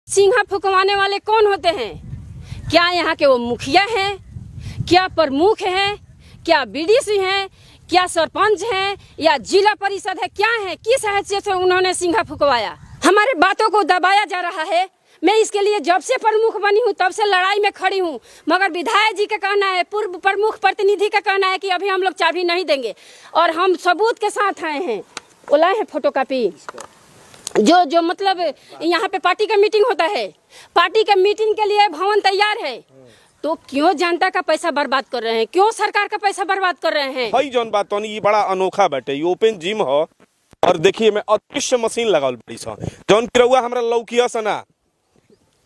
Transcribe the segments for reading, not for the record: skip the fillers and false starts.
सिंघा फुकवाने वाले कौन होते हैं? क्या यहाँ के वो मुखिया हैं, क्या प्रमुख हैं, क्या बीडीसी हैं, क्या सरपंच हैं या जिला परिषद है? क्या है, किस हैसियत से उन्होंने सिंघा फुकवाया? हमारे बातों को दबाया जा रहा है। मैं इसके लिए जब से प्रमुख बनी हूँ तब से लड़ाई में खड़ी हूँ, मगर विधायक जी का कहना है, पूर्व प्रमुख प्रतिनिधि का कहना है कि अभी हम लोग चाबी नहीं देंगे, और हम सबूत के साथ आए हैं। लाए हैं फोटोकॉपी, जो मतलब यहाँ पे पार्टी का मीटिंग होता है, पार्टी का मीटिंग के लिए भवन तैयार है, तो क्यों जनता का पैसा बर्बाद कर रहे हैं? क्यों सरकार का पैसा बर्बाद कर रहे हैं? भाई जौन बात ये बड़ा अनोखा बाटे, ये ओपन जिम हो और देखिए मैं अदृश्य मशीन लगावल बड़ी सा, जौन की रहुआ हमरा लौकिया सना,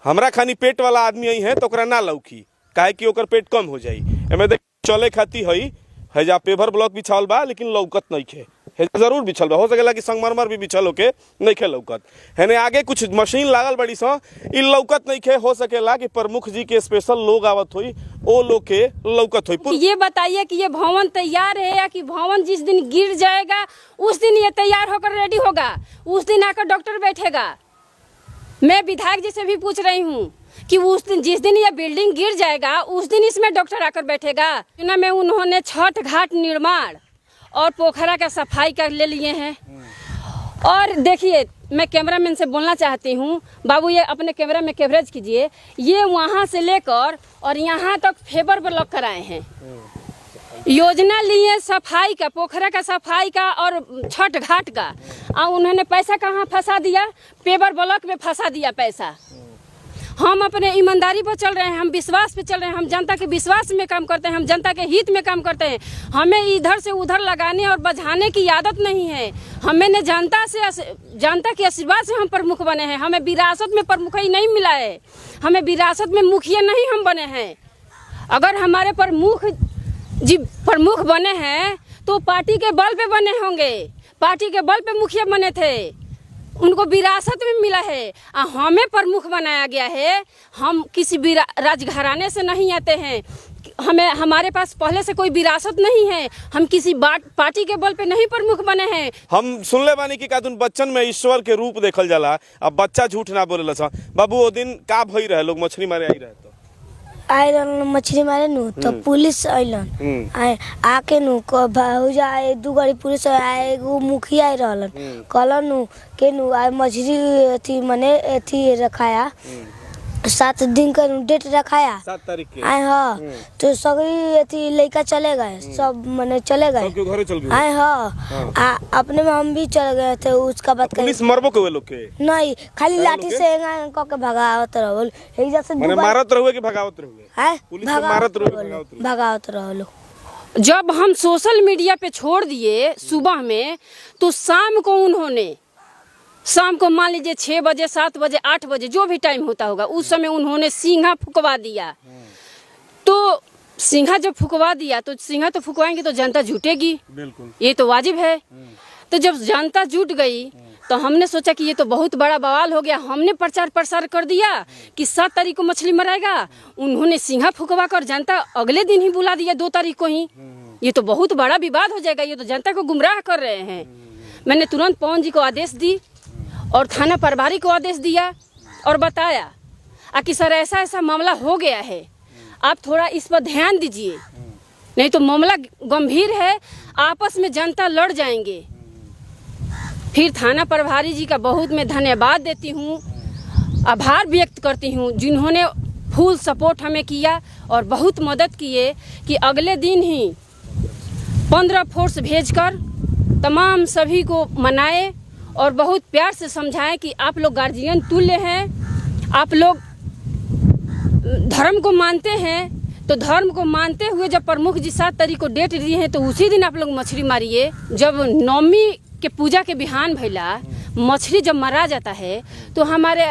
हमरा खानी पेट वाला आदमी आई है तो ओकरा ना लौकी, काहे कि ओकर पेट कम हो जाई। एमे देख चले खाती है जा पेपर ब्लॉक बिछावल बा, लेकिन लौकत नहीं खे, जरूर बिछल बा, हो सकेला कि संगमरमर भी बिछल होके नहीं खे लौकत है। आगे कुछ मशीन लागल बड़ी सा, इ लौकत नहीं खे, हो सकेला कि प्रमुख जी के स्पेशल लोग आवत हुई, ओ लोग के लौकत हुई। ये बताइए कि ये भवन तैयार है या कि भवन जिस दिन गिर जाएगा उस दिन ये तैयार होकर रेडी होगा, उस दिन आकर डॉक्टर बैठेगा? मैं विधायक जी से भी पूछ रही हूँ कि उस दिन जिस दिन ये बिल्डिंग गिर जाएगा उस दिन इसमें डॉक्टर आकर बैठेगा? में उन्होंने छठ घाट निर्माण और पोखरा का सफाई कर ले लिए हैं। और देखिए, मैं कैमरामैन से बोलना चाहती हूँ, बाबू ये अपने कैमरा में कवरेज कीजिए, ये वहाँ से लेकर और यहाँ तक फेबर ब्लॉक कराए हैं, योजना लिए सफाई का, पोखरा का सफाई का और छठ घाट का, और उन्होंने पैसा कहाँ फंसा दिया? पेपर ब्लॉक में फंसा दिया पैसा। हम अपने ईमानदारी पर चल रहे हैं, हम विश्वास पे चल रहे हैं, हम जनता के विश्वास में काम करते हैं, हम जनता के हित में काम करते हैं। हमें इधर से उधर लगाने और बझाने की आदत नहीं है। हमें जनता के आशीर्वाद से हम प्रमुख बने हैं, हमें विरासत में प्रमुख ही नहीं मिला है, हमें विरासत में मुखिया नहीं हम बने हैं। अगर हमारे प्रमुख जी प्रमुख बने हैं तो पार्टी के बल पे बने होंगे, पार्टी के बल पे मुखिया बने थे, उनको विरासत में मिला है। हमें प्रमुख बनाया गया है। हम किसी राजघराने से नहीं आते हैं, हमारे पास पहले से कोई विरासत नहीं है, हम किसी पार्टी के बल पे नहीं प्रमुख बने हैं। हम सुनले बानी कि कादुन बच्चन में ईश्वर के रूप देखल जाला, अब बच्चा झूठ ना बोलेला सा। बाबू वो दिन का भई रहे, लोग मछली मारे आई रहे तो आयरन मछली मारे नु तो पुलिस आइलन, आके नु को भौजा आए, दू गाड़ी पुलिस आए, एगो मुखिया रहलन, कहलन नु के नु आ मछली थी मने थी रखाया 7 दिन का डेट रखाया, 7 तारीख के आए हाँ, तो सगरी थी लड़का चले गए, सब मने चले गए, सबके घरे चल गए आए हाँ, अपने में हम भी चल गए थे। उसका बात पुलिस मरबो के लोग के नहीं, खाली लाठी से के भगावत रहो, एक जैसे माने मारत रहुए कि भगावत रहुए? है पुलिस मारत रहुए, भगावत रहो। जब हम सोशल मीडिया पे छोड़ दिए सुबह में, तो शाम को उन्होंने, शाम को मान लीजिए 6 बजे 7 बजे 8 बजे जो भी टाइम होता होगा, उस समय उन्होंने सिंघा फुकवा दिया। तो सिंघा जब फुकवा दिया तो सिंघा तो फुकवाएंगे तो जनता जुटेगी, बिल्कुल, ये तो वाजिब है। तो जब जनता जुट गई तो हमने सोचा कि ये तो बहुत बड़ा बवाल हो गया। हमने प्रचार प्रसार कर दिया कि 7 तारीख को मछली मरेगा, उन्होंने सिंघा फुकवा कर जनता अगले दिन ही बुला दिया, 2 तारीख को ही। ये तो बहुत बड़ा विवाद हो जाएगा, ये तो जनता को गुमराह कर रहे हैं। मैंने तुरंत पवन जी को आदेश दी और थाना प्रभारी को आदेश दिया और बताया कि सर ऐसा ऐसा मामला हो गया है, आप थोड़ा इस पर ध्यान दीजिए, नहीं तो मामला गंभीर है, आपस में जनता लड़ जाएंगे। फिर थाना प्रभारी जी का बहुत मैं धन्यवाद देती हूँ, आभार व्यक्त करती हूँ, जिन्होंने फुल सपोर्ट हमें किया और बहुत मदद किए कि अगले दिन ही 15 फोर्स भेजकर तमाम सभी को मनाए और बहुत प्यार से समझाएं कि आप लोग गार्जियन तुल्य हैं, आप लोग धर्म को मानते हैं, तो धर्म को मानते हुए जब प्रमुख जी 7 तारीख को डेट दिए हैं तो उसी दिन आप लोग मछली मारिए। जब नवमी के पूजा के बिहान भैला मछली जब मरा जाता है तो हमारे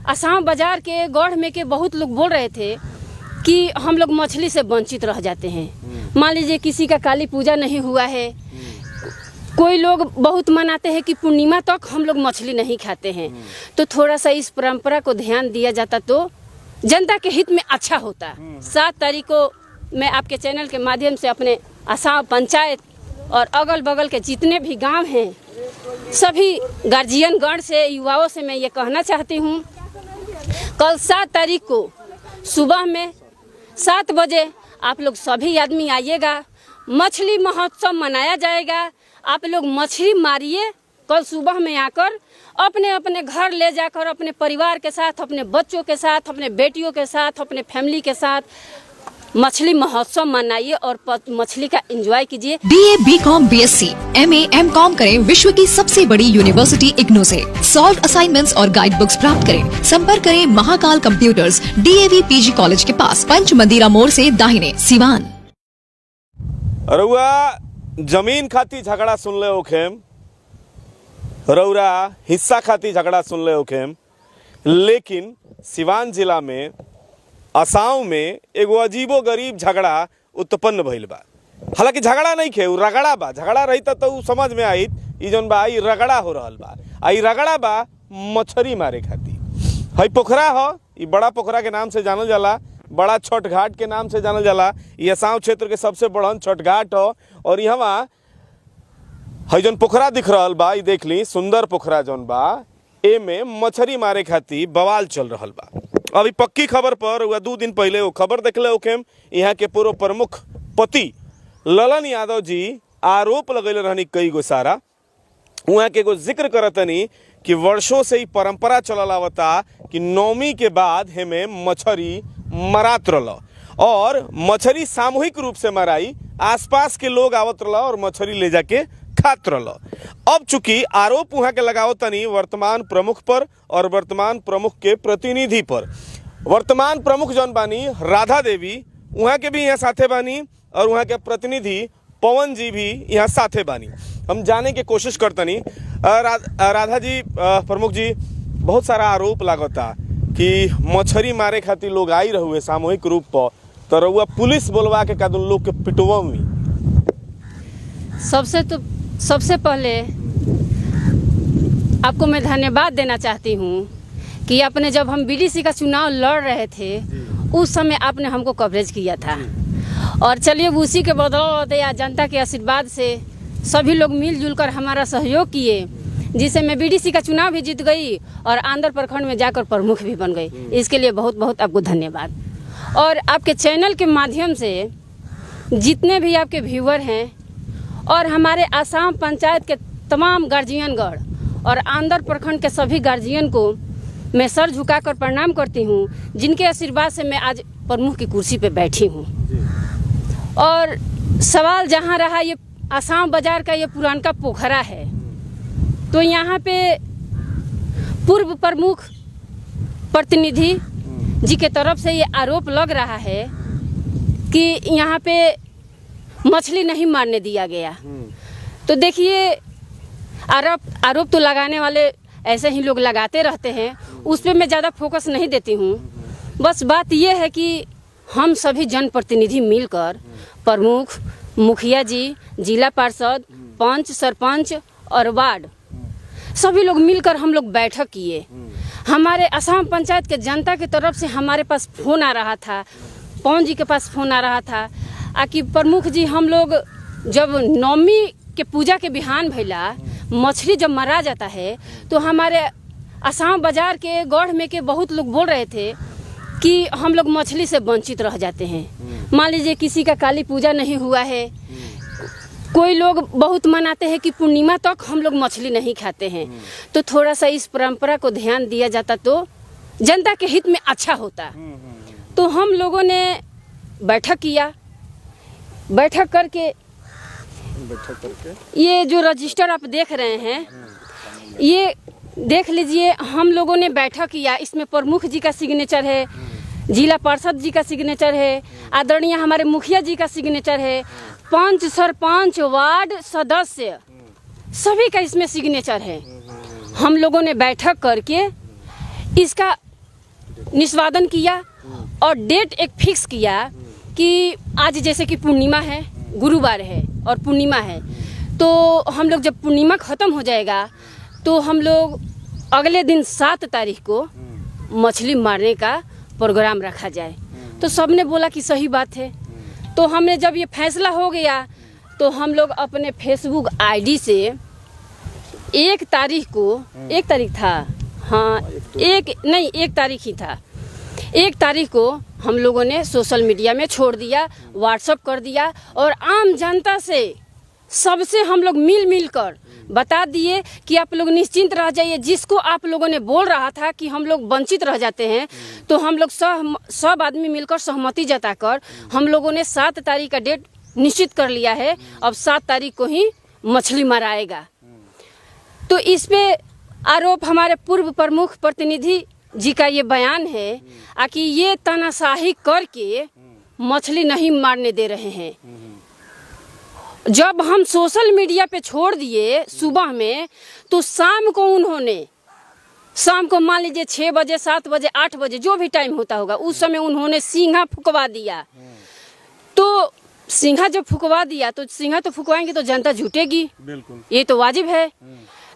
आसाम बाजार के गढ़ में के बहुत लोग बोल रहे थे कि हम लोग मछली से वंचित रह जाते हैं। मान लीजिए किसी का काली पूजा नहीं हुआ है, कोई लोग बहुत मनाते हैं कि पूर्णिमा तक हम लोग मछली नहीं खाते हैं, तो थोड़ा सा इस परंपरा को ध्यान दिया जाता तो जनता के हित में अच्छा होता। 7 तारीख को मैं आपके चैनल के माध्यम से अपने आसाम पंचायत और अगल बगल के जितने भी गांव हैं सभी गार्जियन गण से, युवाओं से मैं ये कहना चाहती हूँ कल 7 तारीख को सुबह में 7 बजे आप लोग सभी आदमी आइएगा, मछली महोत्सव मनाया जाएगा। आप लोग मछली मारिए कल सुबह में आकर, अपने अपने घर ले जाकर अपने परिवार के साथ, अपने बच्चों के साथ, अपने बेटियों के साथ, अपने फैमिली के साथ मछली महोत्सव मनाइए और मछली का एंजॉय कीजिए। BA, BCom, BSc, MA, MCom करें विश्व की सबसे बड़ी यूनिवर्सिटी इग्नू से। सॉल्व असाइनमेंट्स और गाइड बुक्स प्राप्त करें। संपर्क करें Mahakal computers, DAV PG college के पास, पंच मंदिरा मोड़ से दाहिने, सिवान। रउआ जमीन खाती झगड़ा सुन ले ओखेम, रउरा हिस्सा खाती झगड़ा सुन ले ओखेम, लेकिन सिवान जिला में असाव में एगो अजीबो गरीब झगड़ा उत्पन्न भइल बा। हालांकि झगड़ा नहीं खे, उ रगड़ा बा। झगड़ा रही तो उ समझ में आई ई जौन बा ई रगड़ा हो रहल बा। आई रगड़ा बा मछरी मारे खाती। हई पोखरा ह, ई बड़ा पोखरा के नाम से जानल जाला, बड़ा छठ घाट के नाम से जानल जाला। ये असाव क्षेत्र के सबसे बड़न छठ घाट हो। और यहाँ हई जौन पोखरा दिख रहल बा, ई देख ली सुंदर पोखरा जौन बा, ए में मछरी मारे खाती बवाल चल रहल बा। अभी पक्की खबर पर हुआ 2 दिन पहले वो खबर देखले ओखेम, यहाँ के पूर्व प्रमुख पति ललन यादव जी आरोप लगैले रहनी कई गो सारा। वहाँ के एगो जिक्र करतनी कि वर्षों से ही परंपरा चलल आवता कि नवमी के बाद हेमे मछरी मरात रहल और मछरी सामूहिक रूप से मराई, आसपास के लोग आवत रहल और मछरी ले जाके खात रहल। अब चूंकि आरोप वहाँ के लगावतनी वर्तमान प्रमुख पर और वर्तमान प्रमुख के प्रतिनिधि पर। वर्तमान प्रमुख जौन बानी राधा देवी, वहाँ के भी यहाँ साथे बानी और वहाँ के प्रतिनिधि पवन जी भी यहाँ साथे बानी। हम जाने की कोशिश करतनी। राधा जी, प्रमुख जी, बहुत सारा आरोप लागता कि मछरी मारे खातिर लोग आई रहुए सामूहिक रूप पर, तो रहुआ पुलिस बोलवा के का लोग के पिटवमी। सबसे पहले आपको मैं धन्यवाद देना चाहती हूँ कि आपने जब हम BDC का चुनाव लड़ रहे थे उस समय आपने हमको कवरेज किया था। और चलिए उसी के बदौलत या जनता के आशीर्वाद से सभी लोग मिलजुल कर हमारा सहयोग किए, जिससे मैं BDC का चुनाव भी जीत गई और आंध्र प्रखंड में जाकर प्रमुख भी बन गई। इसके लिए बहुत बहुत आपको धन्यवाद। और आपके चैनल के माध्यम से जितने भी आपके व्यूअर हैं और हमारे आसाम पंचायत के तमाम गार्जियनगण और आंध्र प्रखंड के सभी गार्जियन को मैं सर झुकाकर प्रणाम करती हूँ, जिनके आशीर्वाद से मैं आज प्रमुख की कुर्सी पे बैठी हूँ। और सवाल जहाँ रहा ये आसाम बाजार का ये पुरानका पोखरा है, तो यहाँ पे पूर्व प्रमुख प्रतिनिधि जी के तरफ से ये आरोप लग रहा है कि यहाँ पे मछली नहीं मारने दिया गया। तो देखिए आरोप तो लगाने वाले ऐसे ही लोग लगाते रहते हैं, उस पर मैं ज़्यादा फोकस नहीं देती हूँ। बस बात यह है कि हम सभी जनप्रतिनिधि मिलकर प्रमुख, मुखिया जी, जिला पार्षद, पंच, सरपंच और वार्ड सभी लोग मिलकर हम लोग बैठक किए। हमारे असम पंचायत के जनता की तरफ से हमारे पास फ़ोन आ रहा था, पवन जी के पास फ़ोन आ रहा था कि प्रमुख जी हम लोग जब नवमी के पूजा के बिहान भैला मछली जब मरा जाता है तो हमारे आसाम बाजार के गढ़ में के बहुत लोग बोल रहे थे कि हम लोग मछली से वंचित रह जाते हैं। मान लीजिए किसी का काली पूजा नहीं हुआ है, कोई लोग बहुत मनाते हैं कि पूर्णिमा तक हम लोग मछली नहीं खाते हैं, तो थोड़ा सा इस परंपरा को ध्यान दिया जाता तो जनता के हित में अच्छा होता। तो हम लोगों ने बैठक किया, बैठक करके ये जो रजिस्टर आप देख रहे हैं ये देख लीजिए। हम लोगों ने बैठक किया, इसमें प्रमुख जी का सिग्नेचर है, जिला पार्षद जी का सिग्नेचर है, आदरणीय हमारे मुखिया जी का सिग्नेचर है, पंच, सरपंच, वार्ड सदस्य सभी का इसमें सिग्नेचर है। हम लोगों ने बैठक करके इसका निष्पादन किया और डेट एक फिक्स किया कि आज जैसे कि पूर्णिमा है, गुरुवार है और पूर्णिमा है, तो हम लोग जब पूर्णिमा ख़त्म हो जाएगा तो हम लोग अगले दिन 7 तारीख को मछली मारने का प्रोग्राम रखा जाए। तो सबने बोला कि सही बात है। तो हमने जब ये फैसला हो गया तो हम लोग अपने फेसबुक आईडी से 1 तारीख को, 1 तारीख था, हाँ 1 तारीख ही था, 1 तारीख को हम लोगों ने सोशल मीडिया में छोड़ दिया, व्हाट्सएप कर दिया और आम जनता से सबसे हम लोग मिल कर बता दिए कि आप लोग निश्चिंत रह जाइए। जिसको आप लोगों ने बोल रहा था कि हम लोग वंचित रह जाते हैं, तो हम लोग सब आदमी मिलकर सहमति जताकर हम लोगों ने 7 तारीख का डेट निश्चित कर लिया है। अब 7 तारीख को ही मछली मराएगा। तो इस पे आरोप हमारे पूर्व प्रमुख प्रतिनिधि जी का ये बयान है कि ये तानाशाही करके मछली नहीं मारने दे रहे हैं। जब हम सोशल मीडिया पे छोड़ दिए सुबह में, तो शाम को मान लीजिए 6 बजे 7 बजे 8 बजे जो भी टाइम होता होगा, उस समय उन्होंने सिंघा फुकवा दिया। तो सिंघा जब फुकवा दिया तो सिंघा तो फुकवाएंगे तो जनता जुटेगी, बिल्कुल ये तो वाजिब है।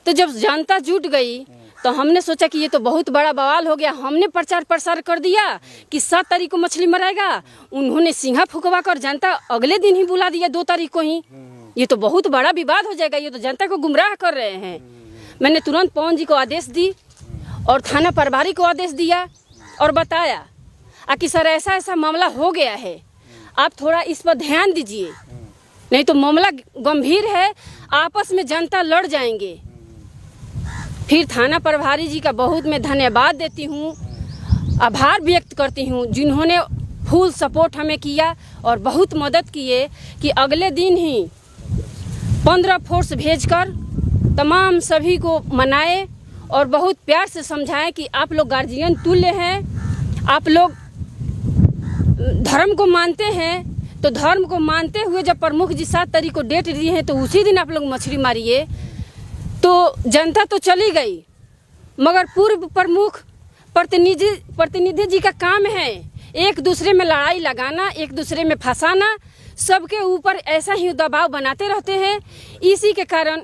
तो जब जनता जुट गई तो हमने सोचा कि ये तो बहुत बड़ा बवाल हो गया। हमने प्रचार प्रसार कर दिया कि 7 तारीख को मछली मराएगा। उन्होंने सिंघा फुकवा कर जनता अगले दिन ही बुला दिया 2 तारीख को ही। ये तो बहुत बड़ा विवाद हो जाएगा, ये तो जनता को गुमराह कर रहे हैं। मैंने तुरंत पवन जी को आदेश दी और थाना प्रभारी को आदेश दिया और बताया कि सर ऐसा ऐसा मामला हो गया है, आप थोड़ा इस पर ध्यान दीजिए, नहीं तो मामला गंभीर है, आपस में जनता लड़ जाएंगे। फिर थाना प्रभारी जी का बहुत मैं धन्यवाद देती हूँ, आभार व्यक्त करती हूँ, जिन्होंने फुल सपोर्ट हमें किया और बहुत मदद किए कि अगले दिन ही 15 फोर्स भेजकर तमाम सभी को मनाए और बहुत प्यार से समझाएं कि आप लोग गार्जियन तुल्य हैं, आप लोग धर्म को मानते हैं, तो धर्म को मानते हुए जब प्रमुख जी 7 तारीख को डेट दिए हैं तो उसी दिन आप लोग मछली मारिए। तो जनता तो चली गई, मगर पूर्व प्रमुख प्रतिनिधि जी का काम है एक दूसरे में लड़ाई लगाना, एक दूसरे में फंसाना, सबके ऊपर ऐसा ही दबाव बनाते रहते हैं। इसी के कारण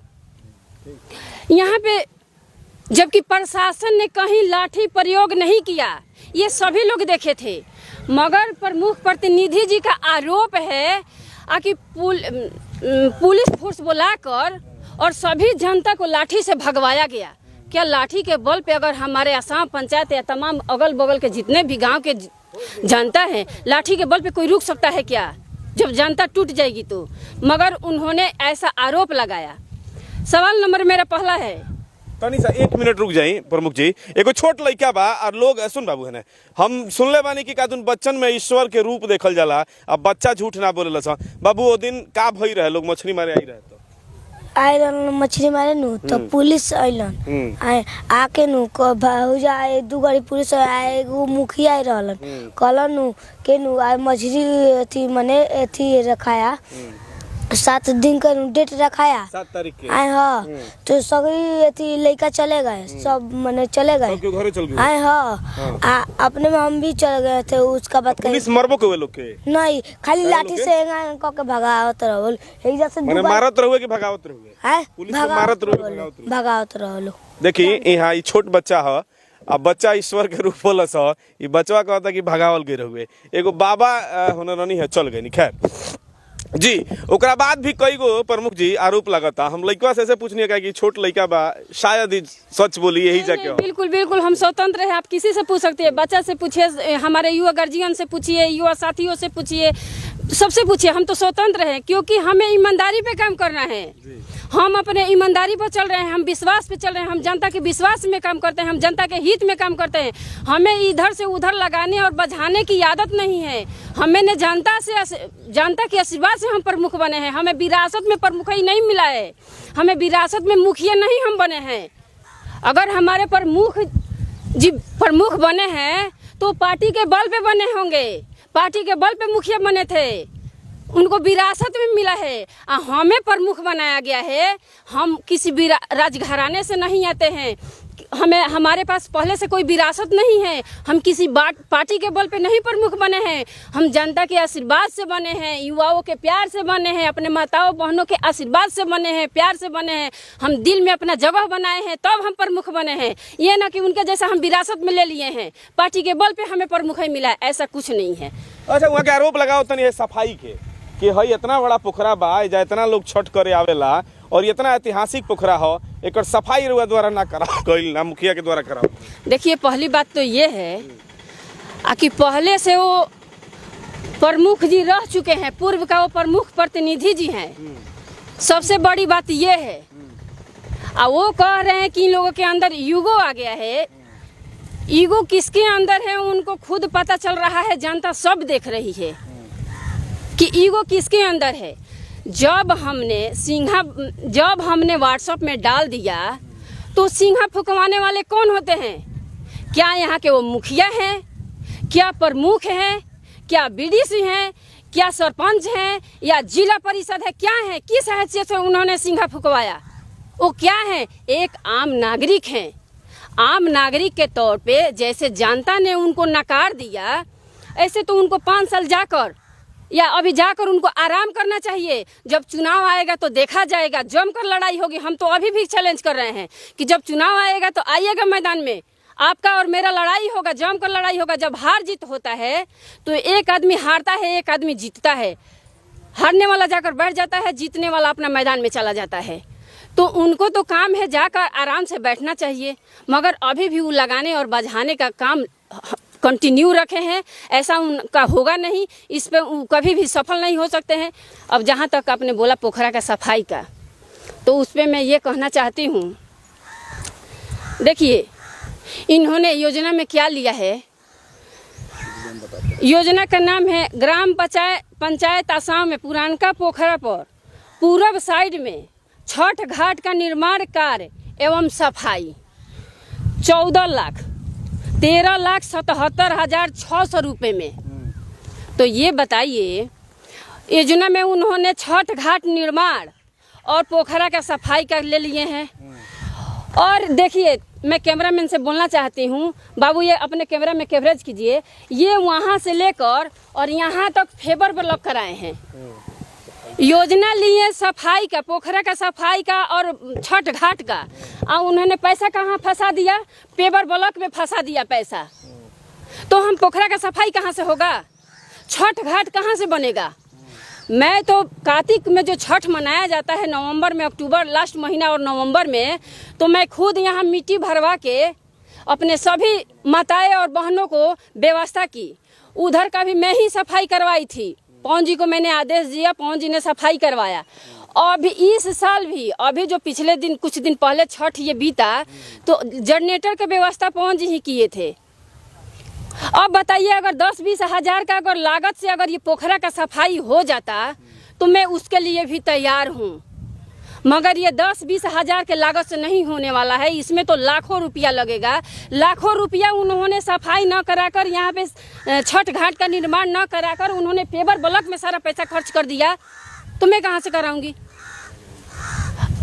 यहाँ पे जबकि प्रशासन ने कहीं लाठी प्रयोग नहीं किया, ये सभी लोग देखे थे, मगर प्रमुख प्रतिनिधि जी का आरोप है कि पुलिस फोर्स बुलाकर और सभी जनता को लाठी से भगवाया गया। क्या लाठी के बल पे अगर हमारे आसाम पंचायत या तमाम अगल बगल के जितने भी गांव के जनता है, लाठी के बल पे कोई रुक सकता है क्या जब जनता टूट जाएगी तो? मगर उन्होंने ऐसा आरोप लगाया। सवाल नंबर मेरा पहला है, तनी सा 1 मिनट रुक जाई प्रमुख जी। एगो छोट लड़का बा और लोग सुन बाबू है ना, हम सुनले बानी कि कातुन बच्चन में ईश्वर के रूप देखल जाला। अब बच्चा झूठ ना बोलेला सा। बाबू वो दिन का भई रहे, लोग मछली मारे आई रहे, तो आए रहन मछली मारे नु तो पुलिस अइलन, आके नु भौजा 2 गाड़ी पुलिस आए, एगो मुखिया आए रहलन, कहलन नु के नु आए मछली अथी मने अथी रखाया 7 दिन का डेट रखाया 7 तारीख के आए। हाँ तो सभी अथी लड़का चले गए, सब मने चले गए, सबके घरे चल गए आए। हाँ अपने में हम भी चले गए थे। उसका बात पुलिस मरबो के लोग के नहीं, खाली लाठी से के भगावत रहो, एक जैसे माने मारत रहोगे कि भगावत रहोगे? है पुलिस को मारत रहोगे, भगावत रहो। देखी यहाँ ये छोट बच्चा है, अब बच्चा ईश्वर के रूप बोला सा, ये बच्चा कहता कि भगावल गए रहुए। एगो बाबा होने नहीं है, चल गए। खैर जी, ओकरा बाद भी कई गो प्रमुख जी आरोप लगाता। हम लड़का से ऐसे पूछने का कि छोट लड़का बा, शायद ही सच बोली यही जाके। बिल्कुल बिल्कुल हम स्वतंत्र है, आप किसी से पूछ सकते हैं, बच्चा से पूछिए, हमारे युवा गार्जियन से पूछिए, युवा साथियों से पूछिए, सबसे पूछिए। हम तो स्वतंत्र हैं क्योंकि हमें ईमानदारी पे काम करना है। हम अपने ईमानदारी पर चल रहे हैं, हम विश्वास पे चल रहे हैं, हम जनता के विश्वास में काम करते हैं, हम जनता के हित में काम करते हैं। हमें इधर से उधर लगाने और बझाने की आदत नहीं है। हमें ने जनता के आशीर्वाद से हम प्रमुख बने हैं। हमें विरासत में प्रमुख ही नहीं मिला है, हमें विरासत में मुखिया नहीं हम बने हैं। अगर हमारे प्रमुख जी प्रमुख बने हैं तो पार्टी के बल पे बने होंगे, पार्टी के बल पे मुखिया बने थे, उनको विरासत में मिला है। हमें प्रमुख बनाया गया है। हम किसी राजघराने से नहीं आते हैं, हमारे पास पहले से कोई विरासत नहीं है। हम किसी पार्टी के बल पे नहीं प्रमुख बने हैं, हम जनता के आशीर्वाद से बने हैं, युवाओं के प्यार से बने हैं, अपने माताओं बहनों के आशीर्वाद से बने हैं, प्यार से बने हैं। हम दिल में अपना जगह बनाए हैं तब हम प्रमुख बने हैं। ये ना कि उनके जैसा हम विरासत में ले लिए हैं, पार्टी के बल पे हमें प्रमुख ही मिला है, ऐसा कुछ नहीं है। अच्छा, वहाँ के आरोप लगाओ तनी है सफाई के कि हई इतना बड़ा पोखरा बा, इतना लोग छठ करे आवेला और इतना ऐतिहासिक पोखरा हो, एक सफाई रुआ द्वारा ना करा गइल, ना मुखिया के द्वारा कराओ। देखिए, पहली बात तो ये है कि पहले से वो प्रमुख जी रह चुके हैं, पूर्व का वो प्रमुख प्रतिनिधि जी हैं। सबसे बड़ी बात ये है। और वो कह रहे हैं कि इन लोगों के अंदर ईगो आ गया है। ईगो किसके अंदर है उनको खुद पता चल रहा है, जनता सब देख रही है कि ईगो किसके अंदर है। जब हमने व्हाट्सएप में डाल दिया तो सिंघा फुकवाने वाले कौन होते हैं? क्या यहाँ के वो मुखिया हैं, क्या प्रमुख हैं, क्या बीडीसी हैं, क्या सरपंच हैं या जिला परिषद है? क्या है, किस हैसियत से उन्होंने सिंघा फुकवाया? वो क्या है? एक आम नागरिक हैं। आम नागरिक के तौर पे जैसे जनता ने उनको नकार दिया, ऐसे तो उनको 5 साल जाकर या अभी जाकर उनको आराम करना चाहिए। जब चुनाव आएगा तो देखा जाएगा, जमकर लड़ाई होगी। हम तो अभी भी चैलेंज कर रहे हैं कि जब चुनाव आएगा तो आइएगा मैदान में, आपका और मेरा लड़ाई होगा, जमकर लड़ाई होगा। जब हार जीत होता है तो एक आदमी हारता है, एक आदमी जीतता है। हारने वाला जाकर बैठ जाता है, जीतने वाला अपना मैदान में चला जाता है। तो उनको तो काम है जाकर आराम से बैठना चाहिए, मगर अभी भी वो लगाने और बजाने का काम कंटिन्यू रखे हैं। ऐसा उनका होगा नहीं, इस पे कभी भी सफल नहीं हो सकते हैं। अब जहाँ तक आपने बोला पोखरा का सफाई का, तो उस पर मैं ये कहना चाहती हूँ, देखिए इन्होंने योजना में क्या लिया है। योजना का नाम है ग्राम पंचायत आसाम में पुरानका पोखरा पर पूरब साइड में छठ घाट का निर्माण कार्य एवं सफाई 14,13,77,600 रुपये में। तो ये बताइए, योजना में उन्होंने छठ घाट निर्माण और पोखरा का सफाई कर ले लिए हैं। और देखिए, मैं कैमरामैन से बोलना चाहती हूँ, बाबू ये अपने कैमरा में कवरेज कीजिए। ये वहाँ से लेकर और यहाँ तक फेबर ब्लॉक कराए हैं। योजना लिए सफाई का, पोखरा का सफाई का और छठ घाट का, और उन्होंने पैसा कहाँ फंसा दिया? पेपर ब्लॉक में फंसा दिया पैसा। तो हम पोखरा का सफाई कहाँ से होगा? छठ घाट कहाँ से बनेगा? मैं तो कार्तिक में जो छठ मनाया जाता है नवंबर में, अक्टूबर लास्ट महीना और नवंबर में, तो मैं खुद यहाँ मिट्टी भरवा के अपने सभी माताएं और बहनों को व्यवस्था की। उधर का भी मैं ही सफाई करवाई थी। पवन जी को मैंने आदेश दिया, पवन जी ने सफाई करवाया। अभी इस साल भी, अभी जो पिछले दिन कुछ दिन पहले छठ ये बीता, तो जनरेटर की व्यवस्था पवन जी ही किए थे। अब बताइए, अगर 10-20 हज़ार का अगर लागत से अगर ये पोखरा का सफाई हो जाता तो मैं उसके लिए भी तैयार हूँ, मगर ये 10-20 हज़ार के लागत से नहीं होने वाला है। इसमें तो लाखों रुपया लगेगा। लाखों रुपया उन्होंने सफाई न कराकर, यहाँ पे छठ घाट का निर्माण न कराकर उन्होंने पेपर ब्लॉक में सारा पैसा खर्च कर दिया, तो मैं कहाँ से कराऊंगी?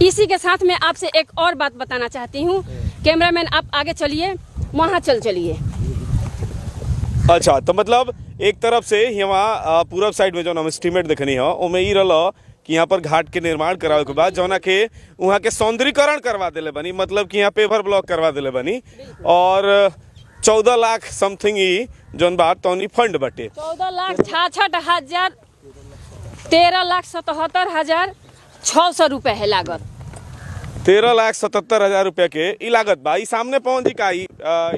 इसी के साथ मैं आपसे एक और बात बताना चाहती हूँ। कैमरामैन आप आगे चलिए, वहाँ चलिए। अच्छा, तो मतलब एक तरफ से यहाँ पूरब साइड में जो हम एस्टीमेट देखनी है ओमे ई रहा कि यहाँ पर घाट के निर्माण करावे के बाद जौना के वहाँ के सौंदर्यीकरण करवा दिले बनी, मतलब कि यहाँ पेवर ब्लॉक करवा दिले बनी, और 14 लाख समथिंग ही जौन बात तौनी फंड बटे। 14,66,000 13,77,600 रुपये है लागत। 13,77,000 रुपया के ई लागत बा। ई सामने पवन जी का ई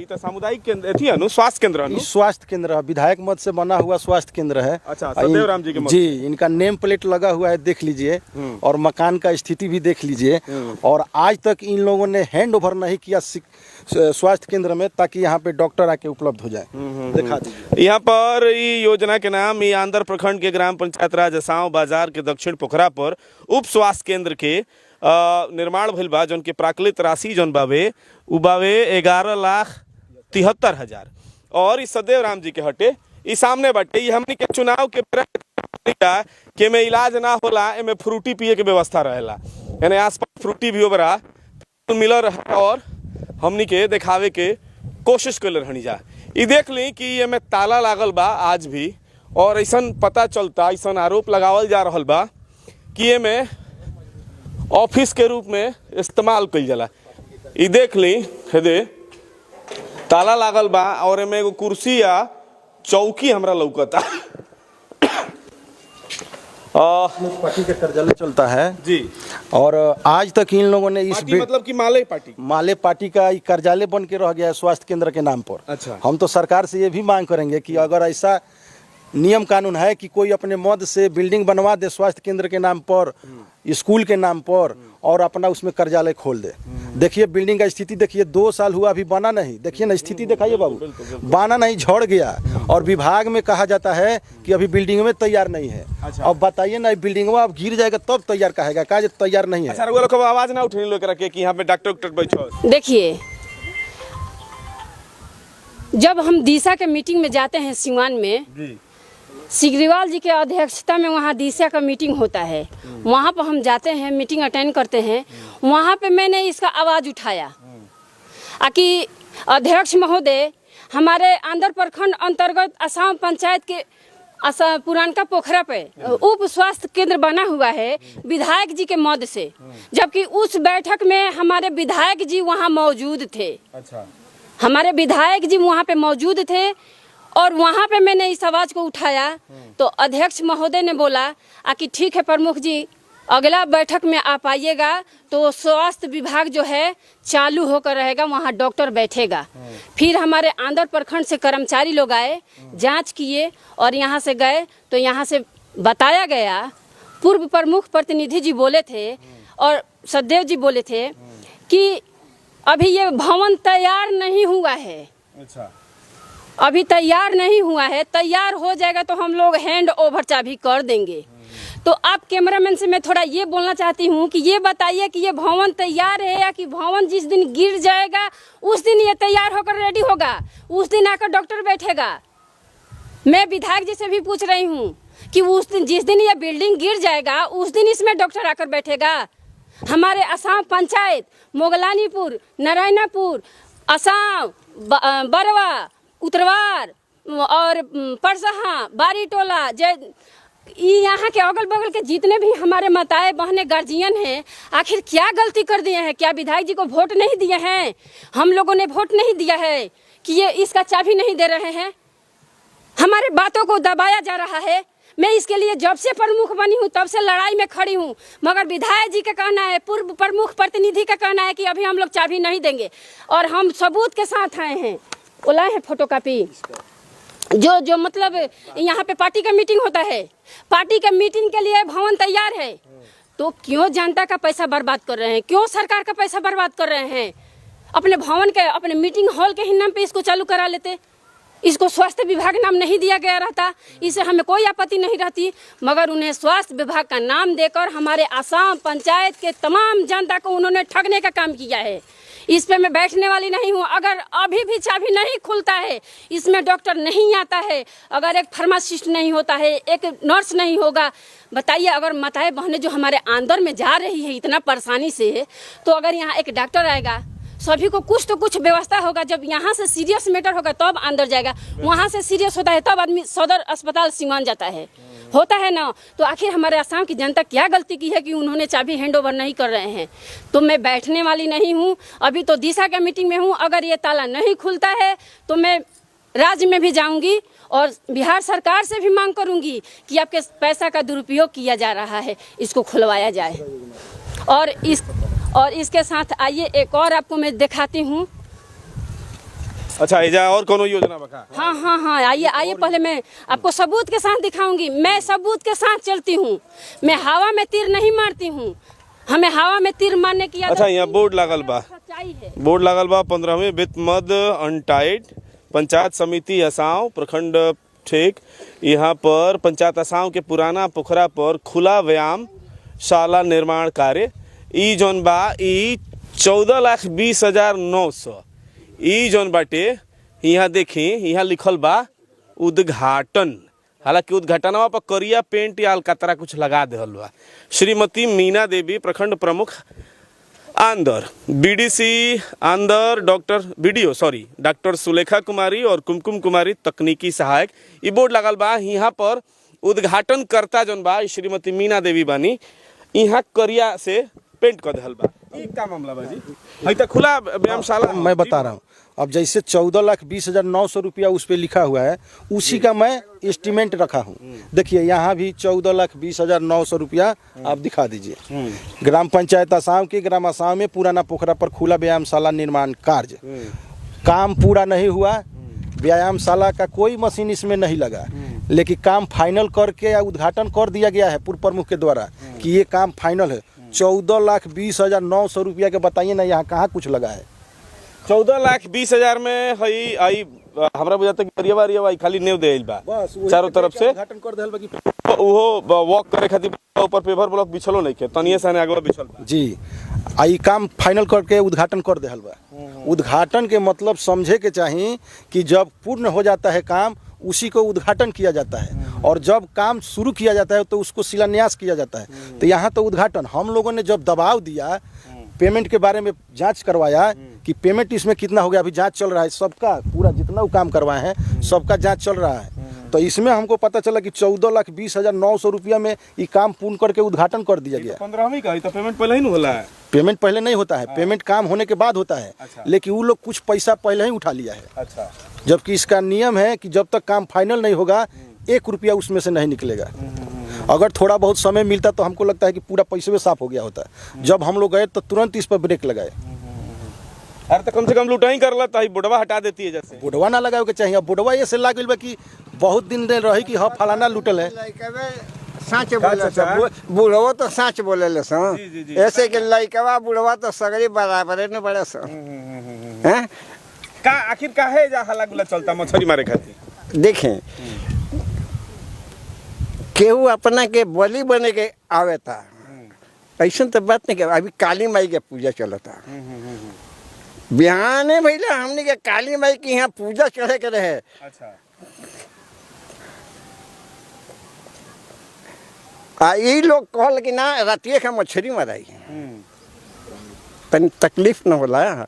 तो सामुदायिक केंद्र थी अनु, स्वास्थ्य केंद्र अनु, स्वास्थ्य केंद्र विधायक मत से बना हुआ स्वास्थ्य केंद्र है। अच्छा, सदैव राम जी के मत जी, इनका नेम प्लेट लगा हुआ है, देख लीजिए, और मकान का स्थिति भी देख लीजिए। और आज तक इन लोगों ने हैंड ओवर नहीं किया स्वास्थ्य केंद्र में, ताकि यहाँ पे डॉक्टर आके उपलब्ध हो जाए। दिखा दीजिए। यहाँ पर ई योजना के नाम ये आंध्र प्रखंड के ग्राम पंचायत राज असाव बाजार के दक्षिण पोखरा पर उप स्वास्थ्य केंद्र के निर्माण भइल बा, जौन के प्राकृत राशि जौन बावे उ बावे 11,73,000। और इस सदैव राम जी के हटे ई सामने बाटे। ई हमनी के चुनाव के के में इलाज ना होला, एमे फ्रूटी पिए के व्यवस्था रहेला, यानी आसपास फ्रूटी भी ओबरा मिल रहा और हमनी के दिखावे के कोशिश कर रहनी जा। ई देख ली कि ये में ताला लागल बा आज भी, और ऐसन पता चलता, ऐसन आरोप लगावल जा रहल बा कि ये में ऑफिस के रूप में इस्तेमाल कइल जाला। ई देख ली, हेदे ताला लागल बा और एमे एगो कुर्सी या चौकी हमरा लौकता। पार्टी का कार्यालय चलता है जी। और आज तक इन लोगों ने इस पार्टी मतलब कि माले पार्टी? माले पार्टी का ये कार्यालय बन के रह गया है स्वास्थ्य केंद्र के नाम पर। अच्छा। हम तो सरकार से ये भी मांग करेंगे कि अगर ऐसा नियम कानून है कि कोई अपने मद से बिल्डिंग बनवा दे स्वास्थ्य केंद्र के नाम पर, स्कूल के नाम पर, और अपना उसमें कार्यालय खोल दे। देखिए बिल्डिंग का स्थिति देखिए, 2 साल हुआ अभी बना नहीं। देखिए ना स्थिति दिखाइए बाबू, बना नहीं, झड़ गया। और विभाग में कहा जाता है कि अभी बिल्डिंग में तैयार नहीं है। अच्छा। अब बताइए ना, बिल्डिंग में अब गिर जाएगा तब तैयार कहेगा, कहा तैयार नहीं है। अच्छा, वो लोग आवाज ना उठने लोग रखे कि यहाँ पे डॉक्टर बैठो। देखिए, जब हम दिशा के मीटिंग में जाते हैं सिवान में, सिग्रीवाल जी के अध्यक्षता में वहाँ दिशा का मीटिंग होता है, वहाँ पर हम जाते हैं, मीटिंग अटेंड करते हैं। वहाँ पे मैंने इसका आवाज़ उठाया कि अध्यक्ष महोदय, हमारे आंध्र प्रखंड अंतर्गत असम पंचायत के पुरानका पोखरा पे उप स्वास्थ्य केंद्र बना हुआ है विधायक जी के मद से, जबकि उस बैठक में हमारे विधायक जी वहाँ मौजूद थे। अच्छा। हमारे विधायक जी वहाँ पे मौजूद थे और वहाँ पे मैंने इस आवाज़ को उठाया तो अध्यक्ष महोदय ने बोला कि ठीक है प्रमुख जी, अगला बैठक में आप आइएगा तो स्वास्थ्य विभाग जो है चालू होकर रहेगा, वहाँ डॉक्टर बैठेगा। फिर हमारे आंध्र प्रखंड से कर्मचारी लोग आए, जांच किए और यहाँ से गए तो यहाँ से बताया गया, पूर्व प्रमुख प्रतिनिधि जी बोले थे और सचदेव जी बोले थे कि अभी ये भवन तैयार नहीं हुआ है। अच्छा। अभी तैयार नहीं हुआ है, तैयार हो जाएगा तो हम लोग हैंड ओवर चाबी कर देंगे। तो आप कैमरामैन से मैं थोड़ा ये बोलना चाहती हूँ कि ये बताइए कि ये भवन तैयार है या कि भवन जिस दिन गिर जाएगा उस दिन ये तैयार होकर रेडी होगा, उस दिन आकर डॉक्टर बैठेगा। मैं विधायक जी से भी पूछ रही हूँ कि उस दिन जिस दिन ये बिल्डिंग गिर जाएगा उस दिन इसमें डॉक्टर आकर बैठेगा। हमारे असम पंचायत मोगलानीपुर, नारायणापुर, असम, बरवा, उतरवार और परसहा, बारीटोला, यहाँ के अगल बगल के जितने भी हमारे माताएं बहनें गार्जियन हैं, आखिर क्या गलती कर दिए हैं? क्या विधायक जी को वोट नहीं दिए हैं? हम लोगों ने वोट नहीं दिया है कि ये इसका चाबी नहीं दे रहे हैं? हमारे बातों को दबाया जा रहा है। मैं इसके लिए जब से प्रमुख बनी हूँ तब से लड़ाई में खड़ी हूँ, मगर विधायक जी का कहना है, पूर्व प्रमुख प्रतिनिधि का कहना है कि अभी हम लोग चाबी नहीं देंगे। और हम सबूत के साथ आए हैं, लाए हैं फोटोकॉपी, जो मतलब यहाँ पे पार्टी का मीटिंग होता है, पार्टी का मीटिंग के लिए भवन तैयार है, तो क्यों जनता का पैसा बर्बाद कर रहे हैं? क्यों सरकार का पैसा बर्बाद कर रहे हैं? अपने भवन के, अपने मीटिंग हॉल के ही नाम पे इसको चालू करा लेते। इसको स्वास्थ्य विभाग नाम नहीं दिया गया रहता, इससे हमें कोई आपत्ति नहीं रहती, मगर उन्हें स्वास्थ्य विभाग का नाम देकर हमारे असम पंचायत के तमाम जनता को उन्होंने ठगने का काम किया है। इस पे मैं बैठने वाली नहीं हूँ। अगर अभी भी चाबी नहीं खुलता है, इसमें डॉक्टर नहीं आता है, अगर एक फार्मासिस्ट नहीं होता है, एक नर्स नहीं होगा, बताइए अगर माताएं बहनें जो हमारे आंदर में जा रही है इतना परेशानी से, तो अगर यहाँ एक डॉक्टर आएगा, सभी को कुछ तो कुछ व्यवस्था होगा। जब यहाँ से सीरियस मैटर होगा तब अंदर जाएगा, वहाँ से सीरियस होता है तब आदमी सदर अस्पताल सिवान जाता है, होता है ना। तो आखिर हमारे असम की जनता क्या गलती की है कि उन्होंने चाबी हैंड ओवर नहीं कर रहे हैं? तो मैं बैठने वाली नहीं हूँ, अभी तो दिशा के मीटिंग में हूँ। अगर ये ताला नहीं खुलता है तो मैं राज्य में भी जाऊँगी और बिहार सरकार से भी मांग करूँगी कि आपके पैसा का दुरुपयोग किया जा रहा है, इसको खुलवाया जाए। और इसके साथ आइए एक और आपको मैं दिखाती हूँ। अच्छा, एजा और कोनो योजना बका? हाँ, आइए पहले मैं आपको सबूत के साथ दिखाऊंगी। मैं सबूत के साथ चलती हूँ, मैं हवा में तीर नहीं मारती हूँ, हमें हवा में तीर मारने की आदत। अच्छा, यहाँ बोर्ड लागल बा, बोर्ड लागल बा 15वें वित्त मद अनटाइड पंचायत समिति असाव प्रखंड ठीक। यहाँ पर पंचायत असाव के पुराना पोखरा पर खुला व्यायाम शाला निर्माण कार्य ई जौन बा ई 14,20,900 ई जौन बाटे। यहाँ देखी, यहाँ लिखल बा उद्घाटन, हालांकि उद्घाटनवा पर करिया पेंट या अलकतरा कुछ लगा देहल बा। श्रीमती मीना देवी प्रखंड प्रमुख आंदर, बीडीसी आंदर डॉक्टर सुलेखा कुमारी और कुमकुम कुमारी तकनीकी सहायक, ई बोर्ड लगल बा। यहाँ पर उद्घाटन करता जौन बा श्रीमती मीना देवी बानी, यहाँ करिया से पेंट कर देहल बा। ये क्या मामला बा जी? अभी तक खुला व्यायामशाला मैं बता रहा हूँ, अब जैसे 14,20,900 रुपया उस पर लिखा हुआ है, उसी का मैं एस्टिमेट रखा हूँ। देखिए यहाँ भी 14,20,900 रुपया आप दिखा दीजिए। ग्राम पंचायत आसाम के ग्राम आसाम में पुराना पोखरा पर खुला व्यायामशाला निर्माण कार्य, काम पूरा नहीं हुआ, व्यायामशाला का कोई मशीन इसमें नहीं लगा, लेकिन काम फाइनल करके या उद्घाटन कर दिया गया है पूर्व प्रमुख के द्वारा कि ये काम फाइनल है। 14,20,900 रुपया के बताइए ना, यहाँ कहाँ कुछ लगा है? 14,20,000 में हई आई हमरा बुझाता कि परिवार खाली नेव देल बा चारों तरफ से उद्घाटन कर देल बा कि वो वॉक करे खातिर ऊपर पेपर ब्लॉक बिछलो नहीं के तनिए से आगे बिछल बा जी। आई काम फाइनल करके उद्घाटन कर देहल बा। उद्घाटन के मतलब समझे के चाहिए कि जब पूर्ण हो जाता है काम उसी को उद्घाटन किया जाता है, और जब काम शुरू किया जाता है तो उसको शिलान्यास किया जाता है। तो यहाँ तो उद्घाटन, हम लोगों ने जब दबाव दिया, पेमेंट के बारे में जांच करवाया कि पेमेंट इसमें कितना हो गया, अभी जांच चल रहा है सबका, पूरा जितना वो काम करवाए हैं सबका जांच चल रहा है। तो इसमें हमको पता चला कि 14,20,900 रुपया में ये काम पूर्ण करके उद्घाटन कर दिया गया। 15वीं का तो पेमेंट पहले ही नहीं होला है। पेमेंट पहले नहीं होता है, पेमेंट काम होने के बाद होता है। लेकिन वो लोग कुछ पैसा पहले ही उठा लिया है। अच्छा, जबकि इसका नियम है कि जब तक काम फाइनल नहीं होगा 1 रुपया उसमें से नहीं निकलेगा। अगर थोड़ा बहुत समय मिलता तो हमको लगता है कि पूरा पैसे में साफ हो गया होता। जब हम लोग गए तो तुरंत इस पर ब्रेक लगाए। अरे तो कम से कम लुटाई कर ला तो बुढ़वा हटा देती है। जैसे बुढ़वा ना लगावे के चाहिए, अब बुढ़वा ये से लाग गइल बा कि बहुत दिन रही कि हाँ फलाना लुटल है। साँच बोले बुढ़वा तो साँच बोले ले ऐसे कि लइकवा बुढ़वा तो सगरी बराबर न बड़े हैं का आखिर काहे जा हल्ला गुल्ला चलता मछली मारे खातिर? देखें, केहू अपना के बलि बने के आवे था, ऐसा तो बात नहीं। अभी काली माई के पूजा चलता, बिहाने भैया हमने के काली माई की यहाँ पूजा चढ़े के रहे। अच्छा, ये लोग कहल कि ना रातिए का मछली मराई, तनी तकलीफ न होला।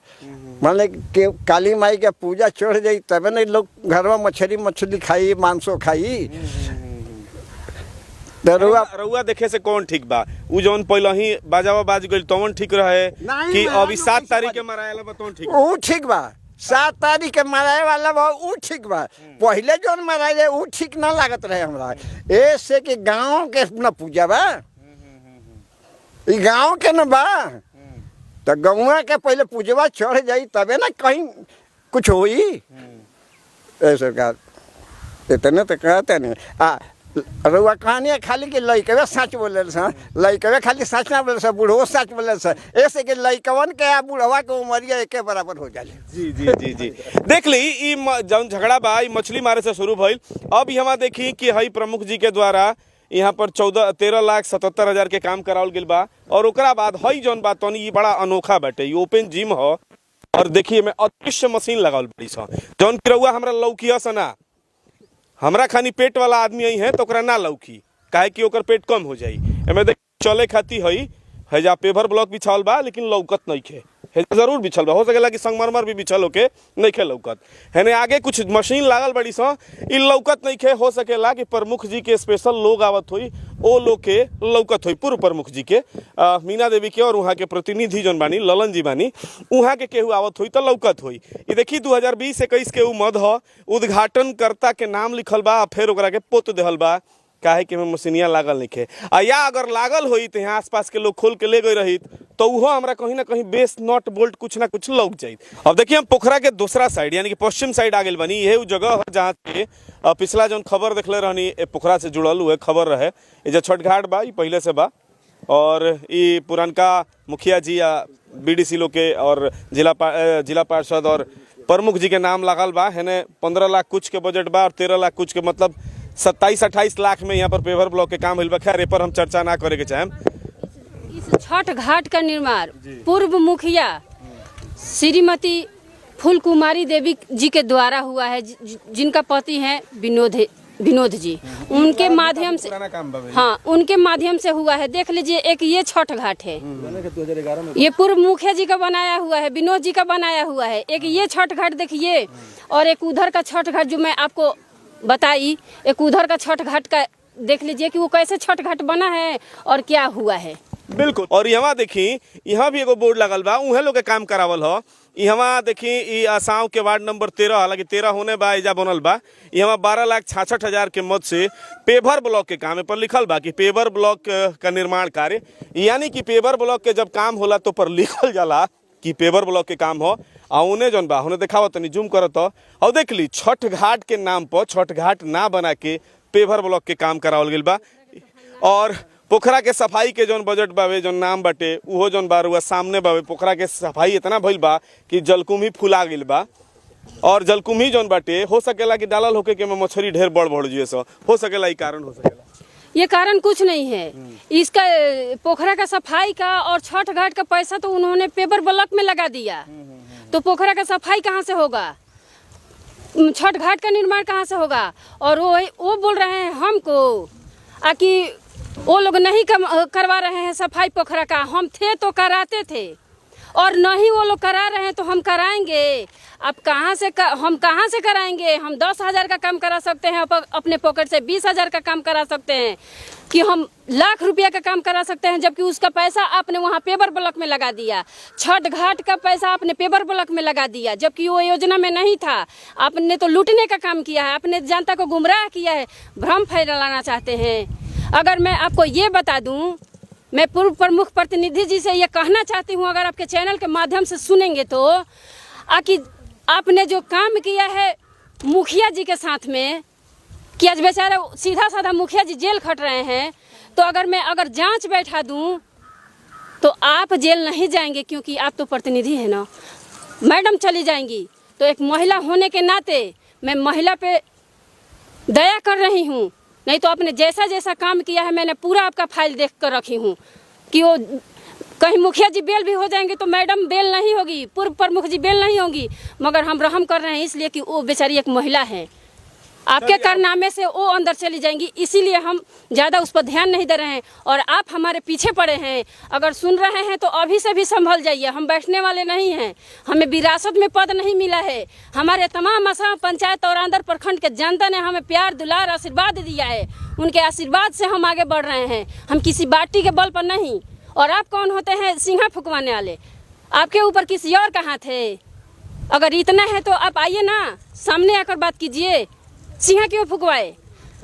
मान ले कि काली माई के पूजा चढ़ जाई तब न लोग घर में मछली खाई, मांसो खाई। रउआ देखे से कौन ठीक बा? उ जौन पहले ही बाजावा बाज गइल तौन ठीक रहे कि अभी 7 तारीख के मराएला बा तौन ठीक? उ ठीक बा, 7 तारीख के मराए वाला बा उ ठीक बा। पहले जौन मराए उ ठीक ना लागत रहे हमरा, ऐसे कि गांव के न पूजा बा, ई गांव के न बा। तो गौवा के पहले पूजवा चढ़ जाई तबे ना कहीं कुछ होई। ऐसे का इतने तो कहते नहीं। रउआ कहानी खाली कि लइकवे सच बोले लइकवे खाली सच ना बोले बुढ़ो सच बोले ऐसे कि लइकवन के आ बुढ़वा के उमरिया एके बराबर हो जाले। जी जी जी जी देख ली ई जौन झगड़ा बा ई मछली मारे से शुरू भइल। अब यहाँ देखी कि हई प्रमुख जी के द्वारा यहाँ पर 13,77,000 के काम करावल गेल बा, और ओकरा बाद हई जौन बा तनी ई बड़ा अनोखा बाटे। ई ओपन जिम ह, और देखिए में अदृश्य मशीन लगावल बड़ी सा जौन कि रउआ हमरा लौकिया से ना, हमरा खानी पेट वाला आदमी आई है तो ओकरा ना लौकी, काहे कि ओकर पेट कम हो जाई। एमे देख चले खाती हई हैजा पेपर ब्लॉक बिछावल बा, लेकिन लौकत नहीं खे। हैजा जरूर बिछल बा, हो सकेला कि संगमरमर भी बिछल होके नहीं खे लौकत। हेने आगे कुछ मशीन लागल बड़ी सा, ई लौकत नहीं खे। हो सकेला कि प्रमुख जी के स्पेशल लोग आवत हुई, ओ लोग के लौकत हुई। पूर्व प्रमुख जी के मीना देवी के और वहाँ के प्रतिनिधि जौन बानी ललन जी बानी, वहाँ के केहू आवत हुई तो लौकत हुई। ये देखी 2020-21 के उ मद ह, उद्घाटनकर्ता के नाम लिखल बा, फिर ओकरा के पोत देहल बा, काहे कि में मशीनिया लागल नहीं खे। या अगर लागल होई तो यहाँ आसपास के लोग खोल के ले गए रही तो वो हमरा कहीं ना कहीं बेस नट बोल्ट कुछ ना कुछ लौक जाये। अब देखिए हम पोखरा के दूसरा साइड यानी कि पश्चिम साइड आ गए बनी। यही जगह है जहाँ पे पिछला जौन खबर देखले रहनी पोखरा से जुड़ल हुए खबर रहे। ये छठ घाट बा पहले से बा, और ये पुरनका मुखिया जी या BDC लोग के और जिला पार्षद और प्रमुख जी के नाम लागल बा। हेने 15 लाख कुछ के बजट बा और 13 लाख कुछ के मतलब 27-28 लाख में यहाँ पर पेवर ब्लॉक के काम होइल बा। खैर ए पर हम चर्चा ना करे के चाहेम। इस छठ घाट का निर्माण पूर्व मुखिया श्रीमती फूल कुमारी देवी जी के द्वारा हुआ है, जिनका पति हैं विनोद जी। उनके माध्यम से, हाँ उनके माध्यम से हुआ है। देख लीजिए, एक ये छठ घाट है, ये पूर्व मुखिया जी का बनाया हुआ है, विनोद जी का बनाया हुआ है। एक ये छठ घाट देखिए, और एक उधर का छठ घाट जो मैं आपको बताई, एक उधर का छठ घाट का देख लीजिए कि वो कैसे छठ घाट बना है और क्या हुआ है। बिल्कुल। और यहाँ देखी, यहाँ भी एगो बोर्ड लगल बा, उहे लोग के काम करावल हो। यहाँ देखी ई आसाम के वार्ड नंबर 13, हालांकि 13 होने बा एजा बनल बा। यहाँ 12,66,000 के मत से पेवर ब्लॉक के काम पर लिखल बा कि पेवर ब्लॉक का निर्माण कार्य, यानी कि पेवर ब्लॉक के जब काम होला तो पर लिखल जाला कि पेवर ब्लॉक के काम हो। आ उन्हें जौन बा उन्हें देखावत तनी जूम करत और देख ली छठ घाट के नाम पर छठ घाट ना बना के पेवर ब्लॉक के काम करावल गइल बा। और पोखरा के सफाई के जौन बजट बावे जौन नाम बाटे उहो जौन बारुआ सामने बावे। पोखरा के सफाई इतना भइल बा कि जलकुंभी फुला गइल बा और जलकुंभी जौन बाटे हो सकेला कि डालल होके के में मछली ढेर बढ़ जिए सो हो सकेला, ई कारण हो सकेला। ये कारण कुछ नहीं है इसका। पोखरा का सफाई का और छठ घाट का पैसा तो उन्होंने पेपर ब्लॉक में लगा दिया, तो पोखरा का सफाई कहाँ से होगा, छठ घाट का निर्माण कहाँ से होगा। और वो बोल रहे हैं हमको कि वो लोग नहीं करवा रहे हैं सफाई पोखरा का। हम थे तो कराते थे और नहीं वो लोग करा रहे हैं तो हम कराएंगे। अब हम कहाँ से कराएंगे। हम 10,000 का काम करा सकते हैं अपने पॉकेट से, 20,000 का काम करा सकते हैं कि हम लाख रुपया का काम करा सकते हैं, जबकि उसका पैसा आपने वहाँ पेपर ब्लॉक में लगा दिया। छठ घाट का पैसा आपने पेपर ब्लॉक में लगा दिया, जबकि वो योजना में नहीं था। आपने तो लूटने का काम किया है, आपने जनता को गुमराह किया है, भ्रम फैलाना चाहते हैं। अगर मैं आपको ये बता दूं, मैं पूर्व प्रमुख प्रतिनिधि जी से ये कहना चाहती हूँ, अगर आपके चैनल के माध्यम से सुनेंगे तो कि आपने जो काम किया है मुखिया जी के साथ में कि आज बेचारा सीधा साधा मुखिया जी जेल खट रहे हैं, तो अगर जांच बैठा दूं तो आप जेल नहीं जाएंगे, क्योंकि आप तो प्रतिनिधि हैं ना। मैडम चली जाएंगी तो एक महिला होने के नाते मैं महिला पे दया कर रही हूँ, नहीं तो आपने जैसा जैसा काम किया है मैंने पूरा आपका फाइल देख कर रखी हूँ कि वो कहीं मुखिया जी बेल भी हो जाएंगे तो मैडम बेल नहीं होगी, पूर्व प्रमुख जी बेल नहीं होगी, मगर हम रहम कर रहे हैं इसलिए कि वो बेचारी एक महिला है। आपके कारनामे से वो अंदर चली जाएंगी, इसीलिए हम ज़्यादा उस पर ध्यान नहीं दे रहे हैं और आप हमारे पीछे पड़े हैं। अगर सुन रहे हैं तो अभी से भी संभल जाइए, हम बैठने वाले नहीं हैं। हमें विरासत में पद नहीं मिला है। हमारे तमाम असम पंचायत और अंदर प्रखंड के जनता ने हमें प्यार दुलार आशीर्वाद दिया है, उनके आशीर्वाद से हम आगे बढ़ रहे हैं, हम किसी बाटी के बल पर नहीं। और आप कौन होते हैं सिंहा फुकवाने वाले? आपके ऊपर किसी और का हाथ है? अगर इतना है तो आप आइए ना, सामने आकर बात कीजिए। सिंहा क्यों फुकवाए?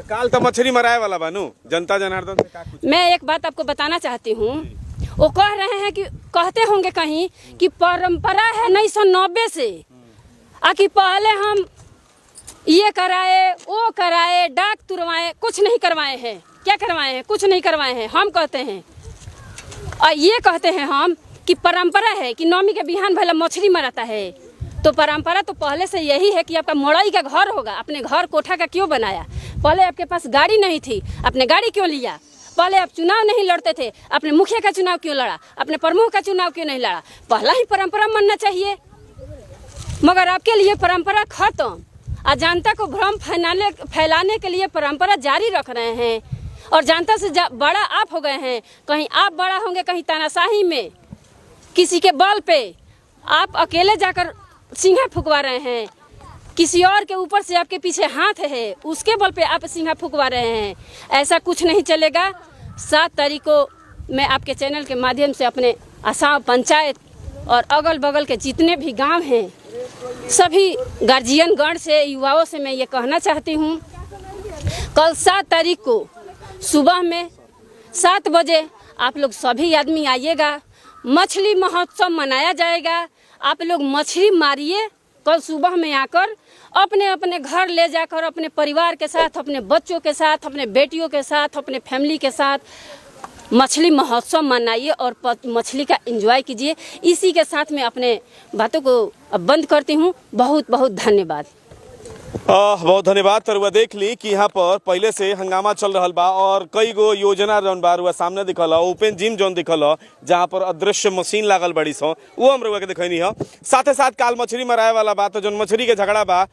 काल तो मछली मराए वाला बानू जनता जनार्दन से का कुछ। मैं एक बात आपको बताना चाहती हूँ, वो कह रहे हैं कि कहते होंगे कहीं कि परंपरा है 1990 से कि पहले हम ये कराए वो कराए डाक तुरवाए, कुछ नहीं करवाए हैं। क्या करवाए हैं? कुछ नहीं करवाए हैं। हम कहते हैं और ये कहते हैं हम कि परंपरा है कि नौमी के बिहान भला मछली मराता है, तो परंपरा तो पहले से यही है कि आपका मड़ई का घर होगा। अपने घर कोठा का क्यों बनाया? पहले आपके पास गाड़ी नहीं थी, आपने गाड़ी क्यों लिया? पहले आप चुनाव नहीं लड़ते थे, अपने मुखिया का चुनाव क्यों लड़ा? अपने प्रमुख का चुनाव क्यों नहीं लड़ा? पहला ही परंपरा मानना चाहिए। मगर आपके लिए परंपरा खत्म, जनता को भ्रम फैलाने के लिए परंपरा जारी रख रहे हैं और जनता से बड़ा आप हो गए हैं। कहीं आप बड़ा होंगे, कहीं तानाशाही में किसी के बल पे आप अकेले जाकर सिंहा फुकवा रहे हैं। किसी और के ऊपर से आपके पीछे हाथ है, उसके बल पे आप सिंहा फुकवा रहे हैं। ऐसा कुछ नहीं चलेगा। 7 तारीख को मैं आपके चैनल के माध्यम से अपने आसाम पंचायत और अगल बगल के जितने भी गांव हैं सभी गार्जियन गण से, युवाओं से मैं ये कहना चाहती हूँ, कल 7 तारीख को सुबह में 7 बजे आप लोग सभी आदमी आइएगा। मछली महोत्सव मनाया जाएगा। आप लोग मछली मारिए कल सुबह में आकर, अपने अपने घर ले जाकर अपने परिवार के साथ, अपने बच्चों के साथ, अपने बेटियों के साथ, अपने फैमिली के साथ मछली महोत्सव मनाइए और मछली का एंजॉय कीजिए। इसी के साथ मैं अपने बातों को बंद करती हूँ। बहुत बहुत धन्यवाद। बहुत धन्यवाद। तरुआ देख ली कि यहाँ पर पहले से हंगामा चल रहा बा और कई गो योजना जौन बा रुआ सामने दिखल, ओपन जिम जौन दिखल, जहाँ पर अदृश्य मशीन लागल बड़ी सो, वो हम रुआ के दिखनी है। साथे साथ काल मछली मराए वाला बा, तो जौन मछली के झगड़ा बा,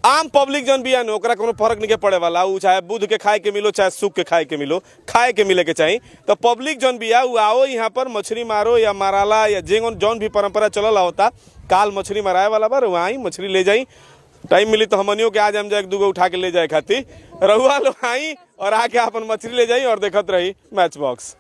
आम पब्लिक जौन भी है ओकरा कोनो फर्क नहीं पड़े वाला। वो चाहे बुध के खाए के मिलो, चाहे सुख के खाए के मिलो, खाए के मिले के चाहिए। तो पब्लिक जौन भी है वो आओ यहाँ पर मछली मारो या माराला या जौन भी परंपरा चलल होता। काल मछली मराए वाला बा, वहाँ आई मछली ले जाई। टाइम मिली तो हमनियों के आज हम जाए 2 उठा के ले जाए खातिर रहुआ लोग आई और आके अपन मछली ले जाई और देखत रही मैच बॉक्स।